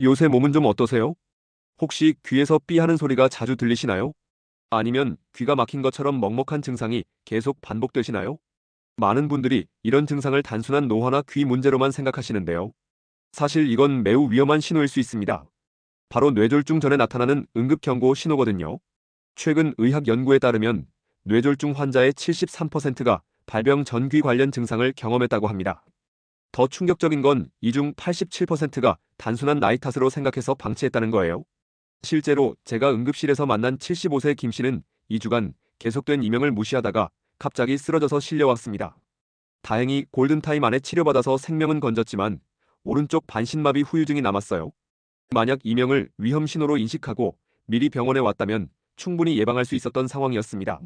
요새 몸은 좀 어떠세요? 혹시 귀에서 삐 하는 소리가 자주 들리시나요? 아니면 귀가 막힌 것처럼 먹먹한 증상이 계속 반복되시나요? 많은 분들이 이런 증상을 단순한 노화나 귀 문제로만 생각하시는데요. 사실 이건 매우 위험한 신호일 수 있습니다. 바로 뇌졸중 전에 나타나는 응급경고 신호거든요. 최근 의학 연구에 따르면 뇌졸중 환자의 73%가 발병 전 귀 관련 증상을 경험했다고 합니다. 더 충격적인 건 이 중 87%가 단순한 나이 탓으로 생각해서 방치했다는 거예요. 실제로 제가 응급실에서 만난 75세 김 씨는 2주간 계속된 이명을 무시하다가 갑자기 쓰러져서 실려왔습니다. 다행히 골든타임 안에 치료받아서 생명은 건졌지만 오른쪽 반신마비 후유증이 남았어요. 만약 이명을 위험 신호로 인식하고 미리 병원에 왔다면 충분히 예방할 수 있었던 상황이었습니다.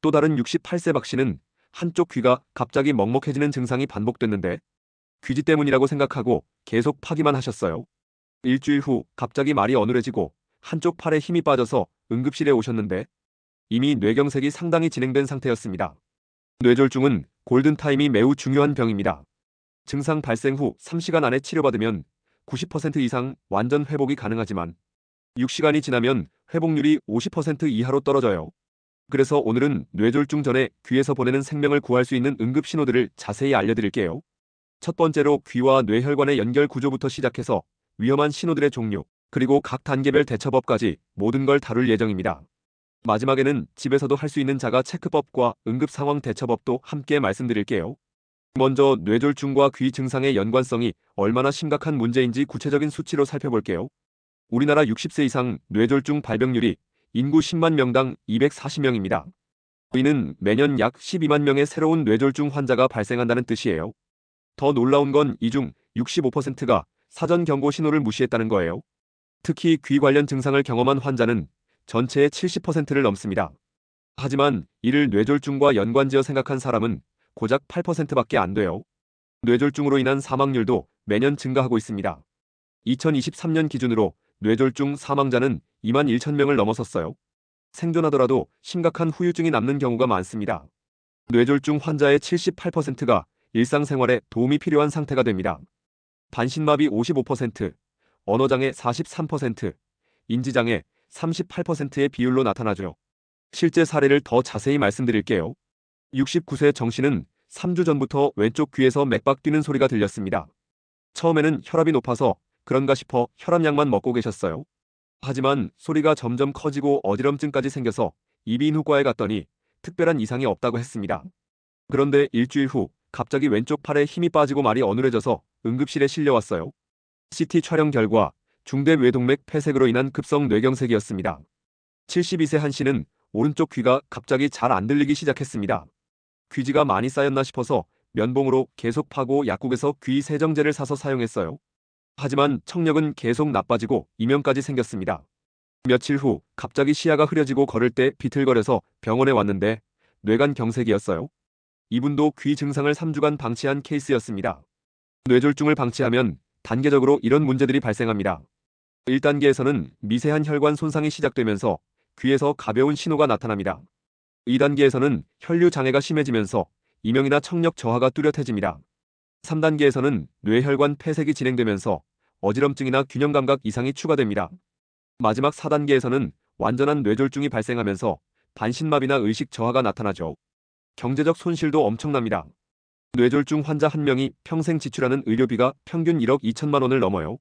또 다른 68세 박 씨는 한쪽 귀가 갑자기 먹먹해지는 증상이 반복됐는데 귀지 때문이라고 생각하고 계속 파기만 하셨어요. 일주일 후 갑자기 말이 어눌해지고 한쪽 팔에 힘이 빠져서 응급실에 오셨는데 이미 뇌경색이 상당히 진행된 상태였습니다. 뇌졸중은 골든타임이 매우 중요한 병입니다. 증상 발생 후 3시간 안에 치료받으면 90% 이상 완전 회복이 가능하지만 6시간이 지나면 회복률이 50% 이하로 떨어져요. 그래서 오늘은 뇌졸중 전에 귀에서 보내는 생명을 구할 수 있는 응급 신호들을 자세히 알려드릴게요. 첫 번째로 귀와 뇌혈관의 연결 구조부터 시작해서 위험한 신호들의 종류, 그리고 각 단계별 대처법까지 모든 걸 다룰 예정입니다. 마지막에는 집에서도 할 수 있는 자가 체크법과 응급 상황 대처법도 함께 말씀드릴게요. 먼저 뇌졸중과 귀 증상의 연관성이 얼마나 심각한 문제인지 구체적인 수치로 살펴볼게요. 우리나라 60세 이상 뇌졸중 발병률이 인구 10만 명당 240명입니다. 이는 매년 약 12만 명의 새로운 뇌졸중 환자가 발생한다는 뜻이에요. 더 놀라운 건 이 중 65%가 사전 경고 신호를 무시했다는 거예요. 특히 귀 관련 증상을 경험한 환자는 전체의 70%를 넘습니다. 하지만 이를 뇌졸중과 연관지어 생각한 사람은 고작 8%밖에 안 돼요. 뇌졸중으로 인한 사망률도 매년 증가하고 있습니다. 2023년 기준으로 뇌졸중 사망자는 2만 1천 명을 넘어섰어요. 생존하더라도 심각한 후유증이 남는 경우가 많습니다. 뇌졸중 환자의 78%가 일상생활에 도움이 필요한 상태가 됩니다. 반신마비 55%, 언어장애 43%, 인지장애 38%의 비율로 나타나죠. 실제 사례를 더 자세히 말씀드릴게요. 69세 정 씨는 3주 전부터 왼쪽 귀에서 맥박 뛰는 소리가 들렸습니다. 처음에는 혈압이 높아서 그런가 싶어 혈압약만 먹고 계셨어요. 하지만 소리가 점점 커지고 어지럼증까지 생겨서 이비인후과에 갔더니 특별한 이상이 없다고 했습니다. 그런데 일주일 후 갑자기 왼쪽 팔에 힘이 빠지고 말이 어눌해져서 응급실에 실려왔어요. CT 촬영 결과 중대 뇌동맥 폐색으로 인한 급성 뇌경색이었습니다. 72세 한 씨는 오른쪽 귀가 갑자기 잘 안 들리기 시작했습니다. 귀지가 많이 쌓였나 싶어서 면봉으로 계속 파고 약국에서 귀 세정제를 사서 사용했어요. 하지만 청력은 계속 나빠지고 이명까지 생겼습니다. 며칠 후 갑자기 시야가 흐려지고 걸을 때 비틀거려서 병원에 왔는데 뇌관 경색이었어요. 이분도 귀 증상을 3주간 방치한 케이스였습니다. 뇌졸중을 방치하면 단계적으로 이런 문제들이 발생합니다. 1단계에서는 미세한 혈관 손상이 시작되면서 귀에서 가벼운 신호가 나타납니다. 2단계에서는 혈류 장애가 심해지면서 이명이나 청력 저하가 뚜렷해집니다. 3단계에서는 뇌혈관 폐색이 진행되면서 어지럼증이나 균형감각 이상이 추가됩니다. 마지막 4단계에서는 완전한 뇌졸중이 발생하면서 반신마비나 의식 저하가 나타나죠. 경제적 손실도 엄청납니다. 뇌졸중 환자 한 명이 평생 지출하는 의료비가 평균 1억 2천만 원을 넘어요.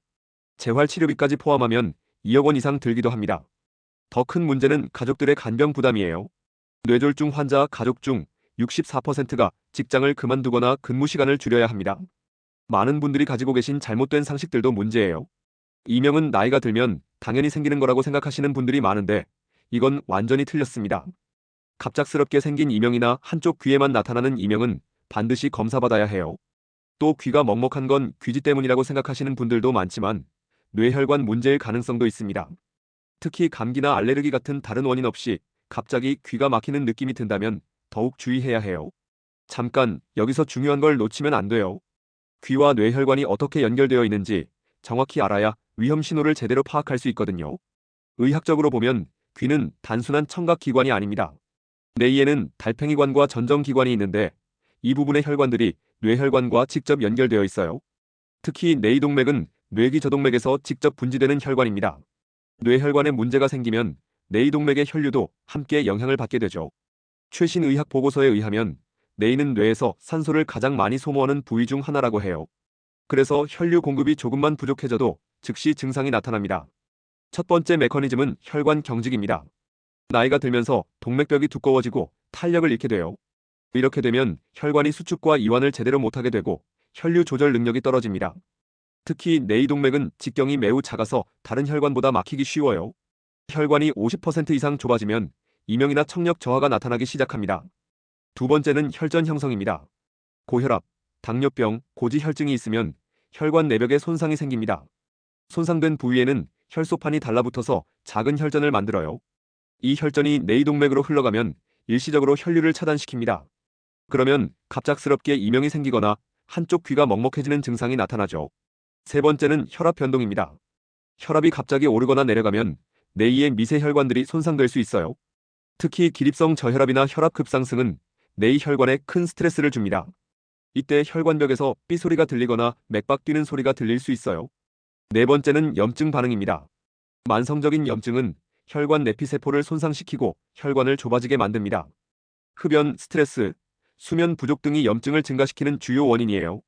재활치료비까지 포함하면 2억 원 이상 들기도 합니다. 더 큰 문제는 가족들의 간병 부담이에요. 뇌졸중 환자 가족 중 64%가 직장을 그만두거나 근무 시간을 줄여야 합니다. 많은 분들이 가지고 계신 잘못된 상식들도 문제예요. 이명은 나이가 들면 당연히 생기는 거라고 생각하시는 분들이 많은데 이건 완전히 틀렸습니다. 갑작스럽게 생긴 이명이나 한쪽 귀에만 나타나는 이명은 반드시 검사받아야 해요. 또 귀가 먹먹한 건 귀지 때문이라고 생각하시는 분들도 많지만 뇌혈관 문제일 가능성도 있습니다. 특히 감기나 알레르기 같은 다른 원인 없이 갑자기 귀가 막히는 느낌이 든다면 더욱 주의해야 해요. 잠깐, 여기서 중요한 걸 놓치면 안 돼요. 귀와 뇌혈관이 어떻게 연결되어 있는지 정확히 알아야 위험 신호를 제대로 파악할 수 있거든요. 의학적으로 보면 귀는 단순한 청각기관이 아닙니다. 뇌에는 달팽이관과 전정기관이 있는데 이 부분의 혈관들이 뇌혈관과 직접 연결되어 있어요. 특히 뇌이동맥은 뇌기 저동맥에서 직접 분지되는 혈관입니다. 뇌혈관에 문제가 생기면 뇌이동맥의 혈류도 함께 영향을 받게 되죠. 최신 의학 보고서에 의하면 뇌이는 뇌에서 산소를 가장 많이 소모하는 부위 중 하나라고 해요. 그래서 혈류 공급이 조금만 부족해져도 즉시 증상이 나타납니다. 첫 번째 메커니즘은 혈관 경직입니다. 나이가 들면서 동맥벽이 두꺼워지고 탄력을 잃게 돼요. 이렇게 되면 혈관이 수축과 이완을 제대로 못하게 되고 혈류 조절 능력이 떨어집니다. 특히 뇌이동맥은 직경이 매우 작아서 다른 혈관보다 막히기 쉬워요. 혈관이 50% 이상 좁아지면 이명이나 청력 저하가 나타나기 시작합니다. 두 번째는 혈전 형성입니다. 고혈압, 당뇨병, 고지혈증이 있으면 혈관 내벽에 손상이 생깁니다. 손상된 부위에는 혈소판이 달라붙어서 작은 혈전을 만들어요. 이 혈전이 뇌이동맥으로 흘러가면 일시적으로 혈류를 차단시킵니다. 그러면 갑작스럽게 이명이 생기거나 한쪽 귀가 먹먹해지는 증상이 나타나죠. 세 번째는 혈압 변동입니다. 혈압이 갑자기 오르거나 내려가면 뇌이의 미세 혈관들이 손상될 수 있어요. 특히 기립성 저혈압이나 혈압 급상승은 뇌이 혈관에 큰 스트레스를 줍니다. 이때 혈관벽에서 삐 소리가 들리거나 맥박 뛰는 소리가 들릴 수 있어요. 네 번째는 염증 반응입니다. 만성적인 염증은 혈관 내피세포를 손상시키고 혈관을 좁아지게 만듭니다. 흡연, 스트레스, 수면 부족 등이 염증을 증가시키는 주요 원인이에요.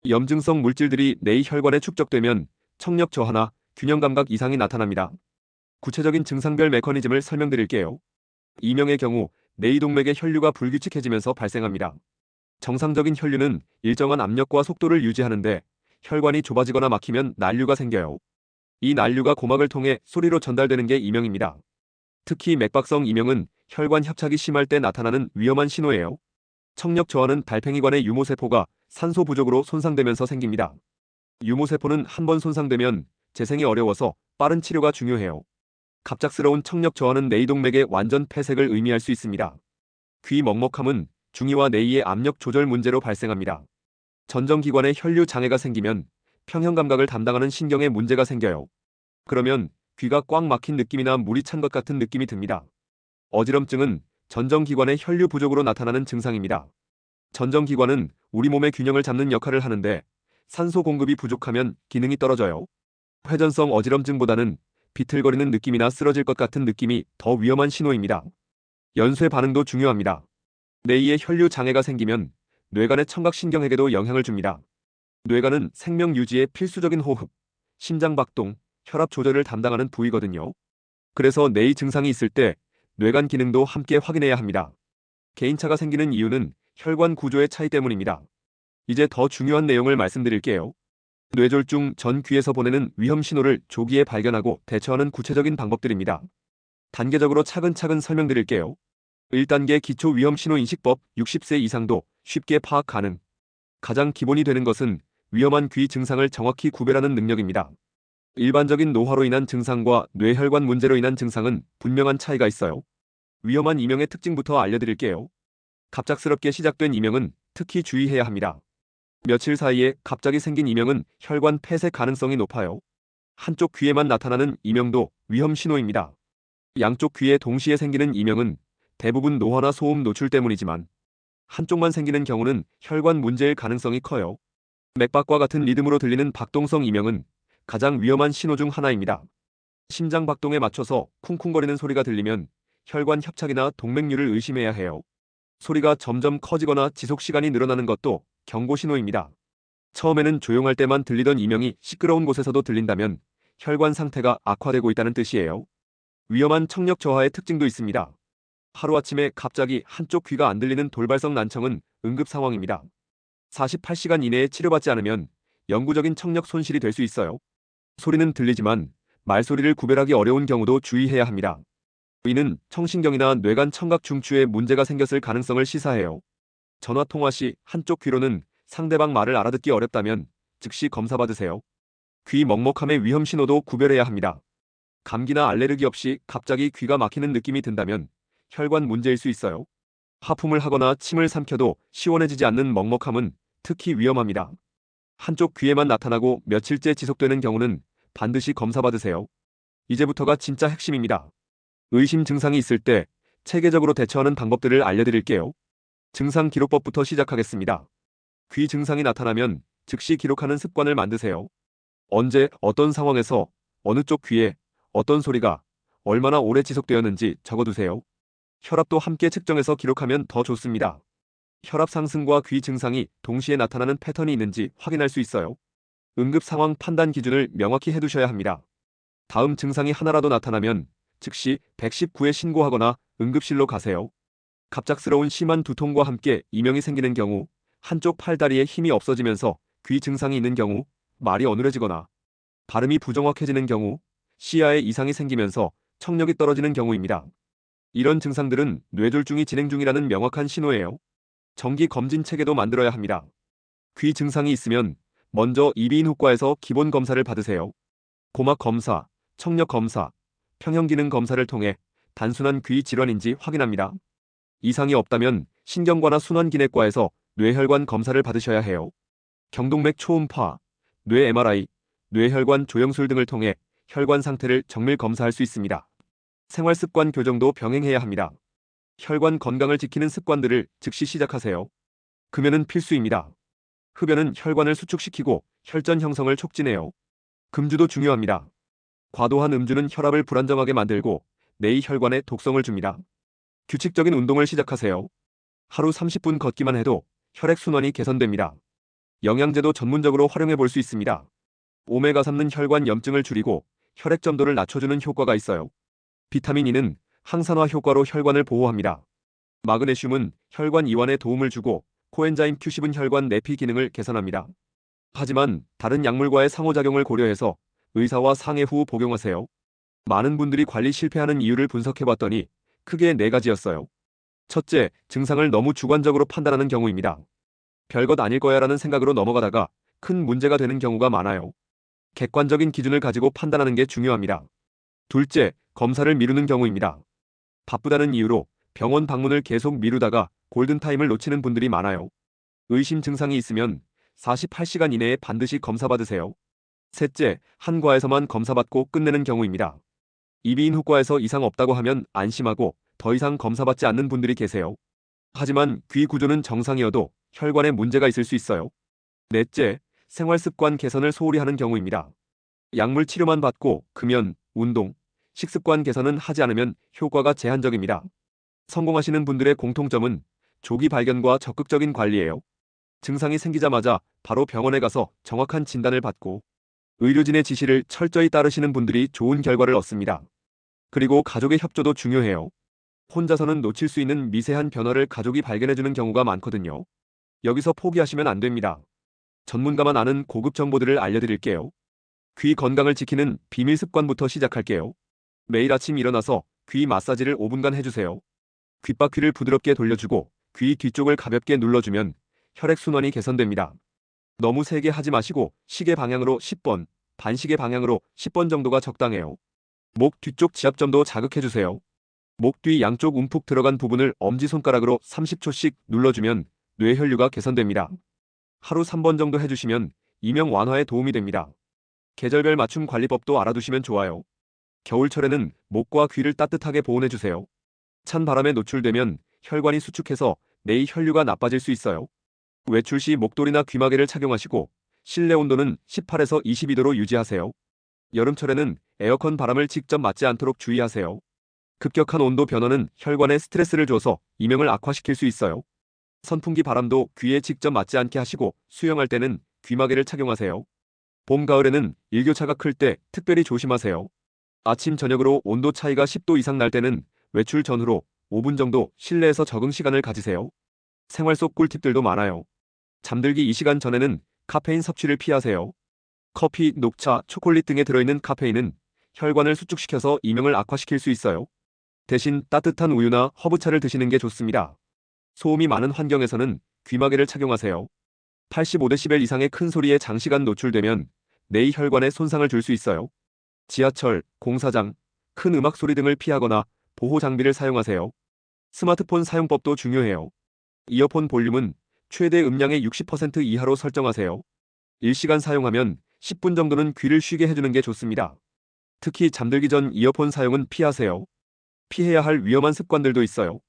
염증성 물질들이 뇌의 혈관에 축적되면 청력 저하나 균형 감각 이상이 나타납니다. 구체적인 증상별 메커니즘을 설명드릴게요. 이명의 경우 뇌이동맥의 혈류가 불규칙해지면서 발생합니다. 정상적인 혈류는 일정한 압력과 속도를 유지하는데 혈관이 좁아지거나 막히면 난류가 생겨요. 이 난류가 고막을 통해 소리로 전달되는 게 이명입니다. 특히 맥박성 이명은 혈관 협착이 심할 때 나타나는 위험한 신호예요. 청력 저하는 달팽이관의 유모세포가 산소 부족으로 손상되면서 생깁니다. 유모세포는 한 번 손상되면 재생이 어려워서 빠른 치료가 중요해요. 갑작스러운 청력 저하는 뇌이동맥의 완전 폐색을 의미할 수 있습니다. 귀 먹먹함은 중이와 뇌이의 압력 조절 문제로 발생합니다. 전정기관에 혈류 장애가 생기면 평형 감각을 담당하는 신경에 문제가 생겨요. 그러면 귀가 꽉 막힌 느낌이나 물이 찬 것 같은 느낌이 듭니다. 어지럼증은 전정기관의 혈류 부족으로 나타나는 증상입니다. 전정기관은 우리 몸의 균형을 잡는 역할을 하는데 산소 공급이 부족하면 기능이 떨어져요. 회전성 어지럼증보다는 비틀거리는 느낌이나 쓰러질 것 같은 느낌이 더 위험한 신호입니다. 연쇄 반응도 중요합니다. 뇌이에 혈류 장애가 생기면 뇌간의 청각신경에게도 영향을 줍니다. 뇌간은 생명 유지에 필수적인 호흡, 심장 박동, 혈압 조절을 담당하는 부위거든요. 그래서 뇌의 증상이 있을 때 뇌간 기능도 함께 확인해야 합니다. 개인차가 생기는 이유는 혈관 구조의 차이 때문입니다. 이제 더 중요한 내용을 말씀드릴게요. 뇌졸중 전 귀에서 보내는 위험 신호를 조기에 발견하고 대처하는 구체적인 방법들입니다. 단계적으로 차근차근 설명드릴게요. 1단계 기초 위험 신호 인식법 60세 이상도 쉽게 파악 가능. 가장 기본이 되는 것은 위험한 귀 증상을 정확히 구별하는 능력입니다. 일반적인 노화로 인한 증상과 뇌혈관 문제로 인한 증상은 분명한 차이가 있어요. 위험한 이명의 특징부터 알려드릴게요. 갑작스럽게 시작된 이명은 특히 주의해야 합니다. 며칠 사이에 갑자기 생긴 이명은 혈관 폐쇄 가능성이 높아요. 한쪽 귀에만 나타나는 이명도 위험 신호입니다. 양쪽 귀에 동시에 생기는 이명은 대부분 노화나 소음 노출 때문이지만 한쪽만 생기는 경우는 혈관 문제일 가능성이 커요. 맥박과 같은 리듬으로 들리는 박동성 이명은 가장 위험한 신호 중 하나입니다. 심장 박동에 맞춰서 쿵쿵거리는 소리가 들리면 혈관 협착이나 동맥류를 의심해야 해요. 소리가 점점 커지거나 지속 시간이 늘어나는 것도 경고 신호입니다. 처음에는 조용할 때만 들리던 이명이 시끄러운 곳에서도 들린다면 혈관 상태가 악화되고 있다는 뜻이에요. 위험한 청력 저하의 특징도 있습니다. 하루아침에 갑자기 한쪽 귀가 안 들리는 돌발성 난청은 응급 상황입니다. 48시간 이내에 치료받지 않으면 영구적인 청력 손실이 될 수 있어요. 소리는 들리지만 말소리를 구별하기 어려운 경우도 주의해야 합니다. 이는 청신경이나 뇌간 청각 중추에 문제가 생겼을 가능성을 시사해요. 전화 통화 시 한쪽 귀로는 상대방 말을 알아듣기 어렵다면 즉시 검사받으세요. 귀 먹먹함의 위험 신호도 구별해야 합니다. 감기나 알레르기 없이 갑자기 귀가 막히는 느낌이 든다면 혈관 문제일 수 있어요. 하품을 하거나 침을 삼켜도 시원해지지 않는 먹먹함은 특히 위험합니다. 한쪽 귀에만 나타나고 며칠째 지속되는 경우는 반드시 검사받으세요. 이제부터가 진짜 핵심입니다. 의심 증상이 있을 때 체계적으로 대처하는 방법들을 알려드릴게요. 증상 기록법부터 시작하겠습니다. 귀 증상이 나타나면 즉시 기록하는 습관을 만드세요. 언제, 어떤 상황에서, 어느 쪽 귀에, 어떤 소리가 얼마나 오래 지속되었는지 적어두세요. 혈압도 함께 측정해서 기록하면 더 좋습니다. 혈압 상승과 귀 증상이 동시에 나타나는 패턴이 있는지 확인할 수 있어요. 응급 상황 판단 기준을 명확히 해두셔야 합니다. 다음 증상이 하나라도 나타나면 즉시 119에 신고하거나 응급실로 가세요. 갑작스러운 심한 두통과 함께 이명이 생기는 경우, 한쪽 팔다리에 힘이 없어지면서 귀 증상이 있는 경우, 말이 어눌해지거나 발음이 부정확해지는 경우, 시야에 이상이 생기면서 청력이 떨어지는 경우입니다. 이런 증상들은 뇌졸중이 진행 중이라는 명확한 신호예요. 정기 검진 체계도 만들어야 합니다. 귀 증상이 있으면 먼저 이비인후과에서 기본 검사를 받으세요. 고막 검사, 청력 검사, 평형기능 검사를 통해 단순한 귀 질환인지 확인합니다. 이상이 없다면 신경과나 순환기내과에서 뇌혈관 검사를 받으셔야 해요. 경동맥 초음파, 뇌 MRI, 뇌혈관 조영술 등을 통해 혈관 상태를 정밀 검사할 수 있습니다. 생활습관 교정도 병행해야 합니다. 혈관 건강을 지키는 습관들을 즉시 시작하세요. 금연은 필수입니다. 흡연은 혈관을 수축시키고 혈전 형성을 촉진해요. 금주도 중요합니다. 과도한 음주는 혈압을 불안정하게 만들고 내 혈관에 독성을 줍니다. 규칙적인 운동을 시작하세요. 하루 30분 걷기만 해도 혈액순환이 개선됩니다. 영양제도 전문적으로 활용해 볼 수 있습니다. 오메가3는 혈관 염증을 줄이고 혈액 점도를 낮춰주는 효과가 있어요. 비타민 E는 항산화 효과로 혈관을 보호합니다. 마그네슘은 혈관 이완에 도움을 주고 코엔자임 Q10은 혈관 내피 기능을 개선합니다. 하지만 다른 약물과의 상호작용을 고려해서 의사와 상의 후 복용하세요. 많은 분들이 관리 실패하는 이유를 분석해봤더니 크게 4가지였어요. 첫째, 증상을 너무 주관적으로 판단하는 경우입니다. 별것 아닐 거야라는 생각으로 넘어가다가 큰 문제가 되는 경우가 많아요. 객관적인 기준을 가지고 판단하는 게 중요합니다. 둘째, 검사를 미루는 경우입니다. 바쁘다는 이유로 병원 방문을 계속 미루다가 골든타임을 놓치는 분들이 많아요. 의심 증상이 있으면 48시간 이내에 반드시 검사받으세요. 셋째, 한 과에서만 검사받고 끝내는 경우입니다. 이비인후과에서 이상 없다고 하면 안심하고 더 이상 검사받지 않는 분들이 계세요. 하지만 귀 구조는 정상이어도 혈관에 문제가 있을 수 있어요. 넷째, 생활습관 개선을 소홀히 하는 경우입니다. 약물 치료만 받고 금연, 운동, 식습관 개선은 하지 않으면 효과가 제한적입니다. 성공하시는 분들의 공통점은 조기 발견과 적극적인 관리예요. 증상이 생기자마자 바로 병원에 가서 정확한 진단을 받고 의료진의 지시를 철저히 따르시는 분들이 좋은 결과를 얻습니다. 그리고 가족의 협조도 중요해요. 혼자서는 놓칠 수 있는 미세한 변화를 가족이 발견해주는 경우가 많거든요. 여기서 포기하시면 안 됩니다. 전문가만 아는 고급 정보들을 알려드릴게요. 귀 건강을 지키는 비밀 습관부터 시작할게요. 매일 아침 일어나서 귀 마사지를 5분간 해주세요. 귓바퀴를 부드럽게 돌려주고 귀 뒤쪽을 가볍게 눌러주면 혈액순환이 개선됩니다. 너무 세게 하지 마시고 시계 방향으로 10번, 반시계 방향으로 10번 정도가 적당해요. 목 뒤쪽 지압점도 자극해주세요. 목 뒤 양쪽 움푹 들어간 부분을 엄지손가락으로 30초씩 눌러주면 뇌혈류가 개선됩니다. 하루 3번 정도 해주시면 이명 완화에 도움이 됩니다. 계절별 맞춤 관리법도 알아두시면 좋아요. 겨울철에는 목과 귀를 따뜻하게 보온해주세요. 찬 바람에 노출되면 혈관이 수축해서 내 혈류가 나빠질 수 있어요. 외출 시 목도리나 귀마개를 착용하시고 실내 온도는 18에서 22도로 유지하세요. 여름철에는 에어컨 바람을 직접 맞지 않도록 주의하세요. 급격한 온도 변화는 혈관에 스트레스를 줘서 이명을 악화시킬 수 있어요. 선풍기 바람도 귀에 직접 맞지 않게 하시고 수영할 때는 귀마개를 착용하세요. 봄, 가을에는 일교차가 클 때 특별히 조심하세요. 아침, 저녁으로 온도 차이가 10도 이상 날 때는 외출 전후로 5분 정도 실내에서 적응 시간을 가지세요. 생활 속 꿀팁들도 많아요. 잠들기 2시간 전에는 카페인 섭취를 피하세요. 커피, 녹차, 초콜릿 등에 들어있는 카페인은 혈관을 수축시켜서 이명을 악화시킬 수 있어요. 대신 따뜻한 우유나 허브차를 드시는 게 좋습니다. 소음이 많은 환경에서는 귀마개를 착용하세요. 85데시벨 이상의 큰 소리에 장시간 노출되면 내 혈관에 손상을 줄 수 있어요. 지하철, 공사장, 큰 음악 소리 등을 피하거나 보호 장비를 사용하세요. 스마트폰 사용법도 중요해요. 이어폰 볼륨은 최대 음량의 60% 이하로 설정하세요. 1시간 사용하면 10분 정도는 귀를 쉬게 해주는 게 좋습니다. 특히 잠들기 전 이어폰 사용은 피하세요. 피해야 할 위험한 습관들도 있어요.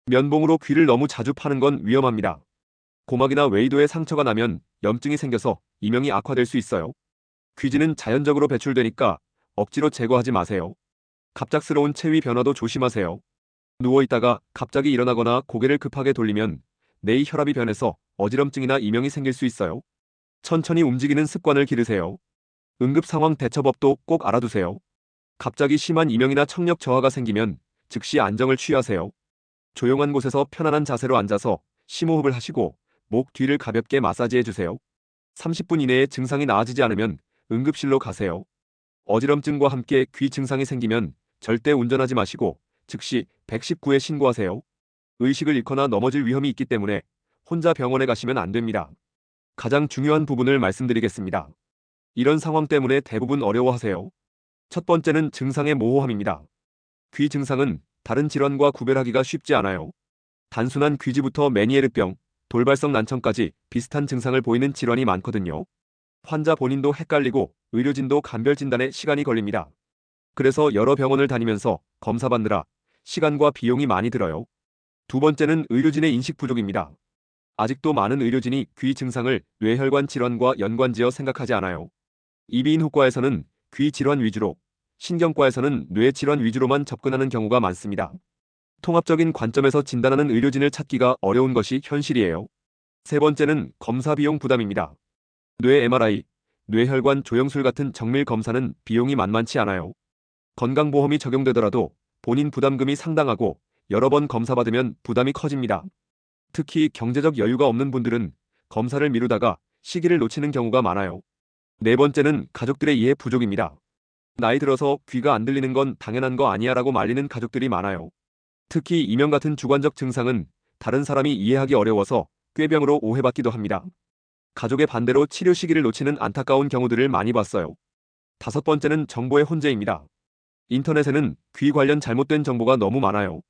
면봉으로 귀를 너무 자주 파는 건 위험합니다. 고막이나 외이도에 상처가 나면 염증이 생겨서 이명이 악화될 수 있어요. 귀지는 자연적으로 배출되니까 억지로 제거하지 마세요. 갑작스러운 체위 변화도 조심하세요. 누워있다가 갑자기 일어나거나 고개를 급하게 돌리면 뇌의 혈압이 변해서 어지럼증이나 이명이 생길 수 있어요. 천천히 움직이는 습관을 기르세요. 응급 상황 대처법도 꼭 알아두세요. 갑자기 심한 이명이나 청력 저하가 생기면 즉시 안정을 취하세요. 조용한 곳에서 편안한 자세로 앉아서 심호흡을 하시고 목 뒤를 가볍게 마사지해 주세요. 30분 이내에 증상이 나아지지 않으면 응급실로 가세요. 어지럼증과 함께 귀 증상이 생기면 절대 운전하지 마시고 즉시 119에 신고하세요. 의식을 잃거나 넘어질 위험이 있기 때문에 혼자 병원에 가시면 안 됩니다. 가장 중요한 부분을 말씀드리겠습니다. 이런 상황 때문에 대부분 어려워하세요. 첫 번째는 증상의 모호함입니다. 귀 증상은 다른 질환과 구별하기가 쉽지 않아요. 단순한 귀지부터 메니에르병, 돌발성 난청까지 비슷한 증상을 보이는 질환이 많거든요. 환자 본인도 헷갈리고 의료진도 감별 진단에 시간이 걸립니다. 그래서 여러 병원을 다니면서 검사받느라 시간과 비용이 많이 들어요. 두 번째는 의료진의 인식 부족입니다. 아직도 많은 의료진이 귀 증상을 뇌혈관 질환과 연관지어 생각하지 않아요. 이비인후과에서는 귀 질환 위주로, 신경과에서는 뇌 질환 위주로만 접근하는 경우가 많습니다. 통합적인 관점에서 진단하는 의료진을 찾기가 어려운 것이 현실이에요. 세 번째는 검사 비용 부담입니다. 뇌 MRI, 뇌혈관 조영술 같은 정밀 검사는 비용이 만만치 않아요. 건강보험이 적용되더라도 본인 부담금이 상당하고 여러 번 검사받으면 부담이 커집니다. 특히 경제적 여유가 없는 분들은 검사를 미루다가 시기를 놓치는 경우가 많아요. 네 번째는 가족들의 이해 부족입니다. 나이 들어서 귀가 안 들리는 건 당연한 거 아니야 라고 말리는 가족들이 많아요. 특히 이명 같은 주관적 증상은 다른 사람이 이해하기 어려워서 꾀병으로 오해받기도 합니다. 가족의 반대로 치료 시기를 놓치는 안타까운 경우들을 많이 봤어요. 다섯 번째는 정보의 혼재입니다. 인터넷에는 귀 관련 잘못된 정보가 너무 많아요.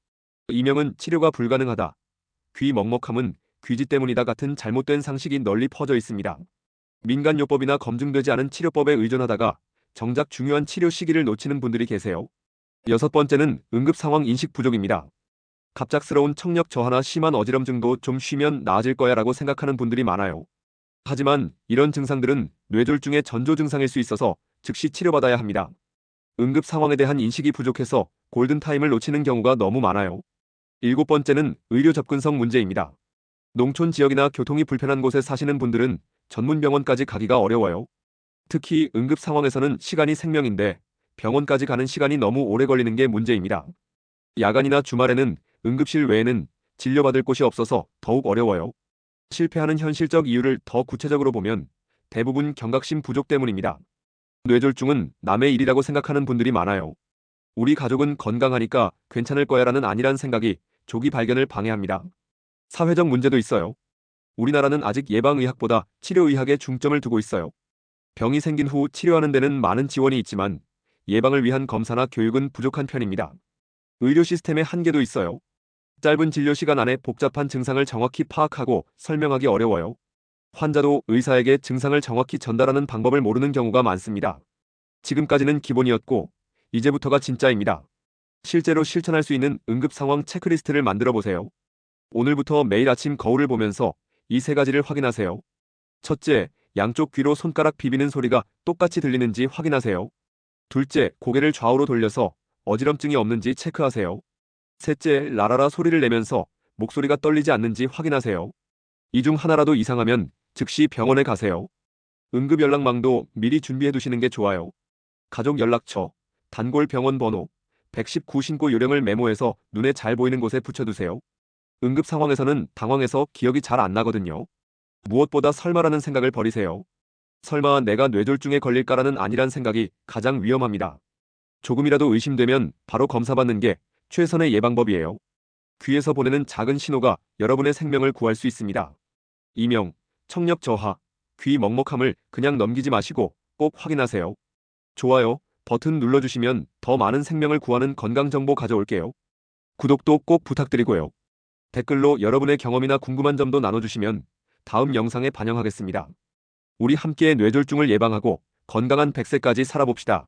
이명은 치료가 불가능하다. 귀 먹먹함은 귀지 때문이다 같은 잘못된 상식이 널리 퍼져 있습니다. 민간요법이나 검증되지 않은 치료법에 의존하다가 정작 중요한 치료 시기를 놓치는 분들이 계세요. 여섯 번째는 응급 상황 인식 부족입니다. 갑작스러운 청력 저하나 심한 어지럼증도 좀 쉬면 나아질 거야 라고 생각하는 분들이 많아요. 하지만 이런 증상들은 뇌졸중의 전조 증상일 수 있어서 즉시 치료받아야 합니다. 응급 상황에 대한 인식이 부족해서 골든타임을 놓치는 경우가 너무 많아요. 일곱 번째는 의료 접근성 문제입니다. 농촌 지역이나 교통이 불편한 곳에 사시는 분들은 전문 병원까지 가기가 어려워요. 특히 응급 상황에서는 시간이 생명인데 병원까지 가는 시간이 너무 오래 걸리는 게 문제입니다. 야간이나 주말에는 응급실 외에는 진료받을 곳이 없어서 더욱 어려워요. 실패하는 현실적 이유를 더 구체적으로 보면 대부분 경각심 부족 때문입니다. 뇌졸중은 남의 일이라고 생각하는 분들이 많아요. 우리 가족은 건강하니까 괜찮을 거야라는 아니란 생각이 조기 발견을 방해합니다. 사회적 문제도 있어요. 우리나라는 아직 예방의학보다 치료의학에 중점을 두고 있어요. 병이 생긴 후 치료하는 데는 많은 지원이 있지만 예방을 위한 검사나 교육은 부족한 편입니다. 의료 시스템의 한계도 있어요. 짧은 진료 시간 안에 복잡한 증상을 정확히 파악하고 설명하기 어려워요. 환자도 의사에게 증상을 정확히 전달하는 방법을 모르는 경우가 많습니다. 지금까지는 기본이었고 이제부터가 진짜입니다. 실제로 실천할 수 있는 응급 상황 체크리스트를 만들어 보세요. 오늘부터 매일 아침 거울을 보면서 이 세 가지를 확인하세요. 첫째, 양쪽 귀로 손가락 비비는 소리가 똑같이 들리는지 확인하세요. 둘째, 고개를 좌우로 돌려서 어지럼증이 없는지 체크하세요. 셋째, 라라라 소리를 내면서 목소리가 떨리지 않는지 확인하세요. 이 중 하나라도 이상하면 즉시 병원에 가세요. 응급 연락망도 미리 준비해 두시는 게 좋아요. 가족 연락처, 단골 병원 번호, 119 신고 요령을 메모해서 눈에 잘 보이는 곳에 붙여두세요. 응급 상황에서는 당황해서 기억이 잘 안 나거든요. 무엇보다 설마라는 생각을 버리세요. 설마 내가 뇌졸중에 걸릴까라는 아니란 생각이 가장 위험합니다. 조금이라도 의심되면 바로 검사받는 게 최선의 예방법이에요. 귀에서 보내는 작은 신호가 여러분의 생명을 구할 수 있습니다. 이명, 청력 저하, 귀 먹먹함을 그냥 넘기지 마시고 꼭 확인하세요. 좋아요 버튼 눌러주시면 더 많은 생명을 구하는 건강정보 가져올게요. 구독도 꼭 부탁드리고요. 댓글로 여러분의 경험이나 궁금한 점도 나눠주시면 다음 영상에 반영하겠습니다. 우리 함께 뇌졸중을 예방하고 건강한 100세까지 살아봅시다.